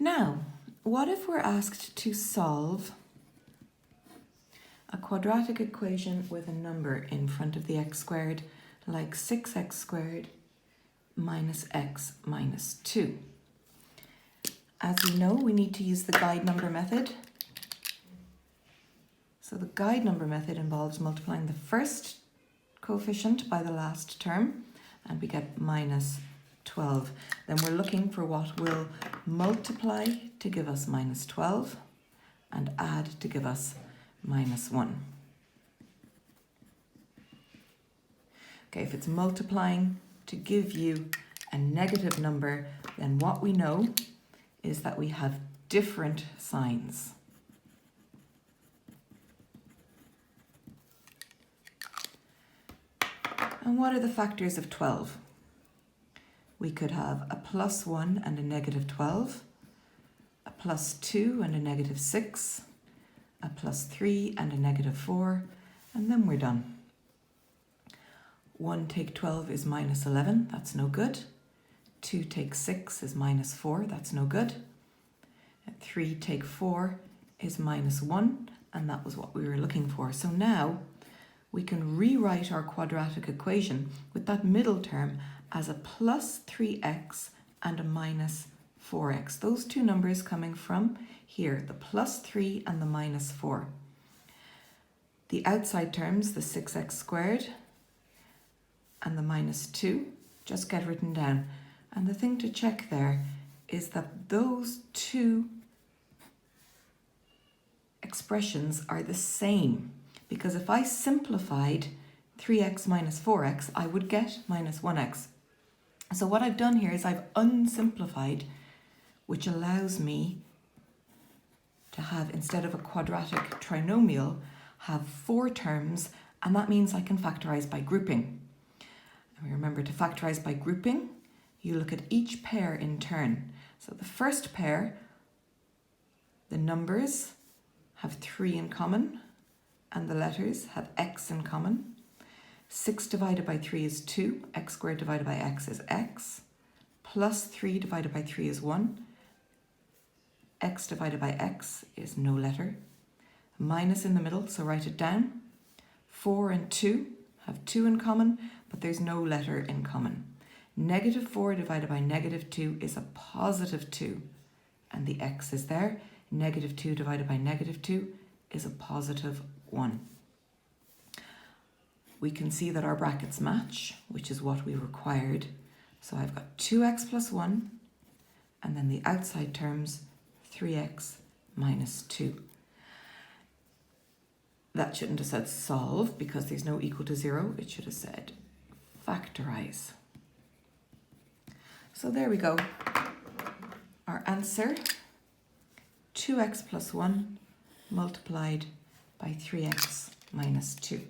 Now, what if we're asked to solve a quadratic equation with a number in front of the x squared, like 6x squared minus x minus 2? As we know, we need to use the guide number method. So the guide number method involves multiplying the first coefficient by the last term, and we get minus 12. Then we're looking for what will multiply to give us minus 12 and add to give us minus 1. Okay, if it's multiplying to give you a negative number, then what we know is that we have different signs. And what are the factors of 12? We could have a plus 1 and a negative 12, a plus 2 and a negative 6, a plus 3 and a negative 4, and then we're done. 1 take 12 is minus 11, that's no good. 2 take 6 is minus 4, that's no good. 3 take 4 is minus 1, and that was what we were looking for. So now we can rewrite our quadratic equation with that middle term as a plus 3x and a minus 4x. Those two numbers coming from here, the plus 3 and the minus 4. The outside terms, the 6x squared and the minus 2, just get written down. And the thing to check there is that those two expressions are the same, because if I simplified 3x minus 4x, I would get minus 1x. So what I've done here is I've unsimplified, which allows me to have, instead of a quadratic trinomial, have 4 terms, and that means I can factorize by grouping. And remember, to factorize by grouping, you look at each pair in turn. So the first pair, the numbers have 3 in common, and the letters have x in common. 6 divided by 3 is 2, x squared divided by x is x, plus 3 divided by 3 is 1, x divided by x is no letter, minus in the middle, so write it down. 4 and 2 have 2 in common, but there's no letter in common. Negative 4 divided by negative 2 is a positive 2, and the x is there. Negative 2 divided by negative 2 is a positive 1. We can see that our brackets match, which is what we required. So I've got 2x plus 1, and then the outside terms, 3x minus 2. That shouldn't have said solve, because there's no equal to 0. It should have said factorize. So there we go. Our answer, 2x plus 1 multiplied by 3x minus 2.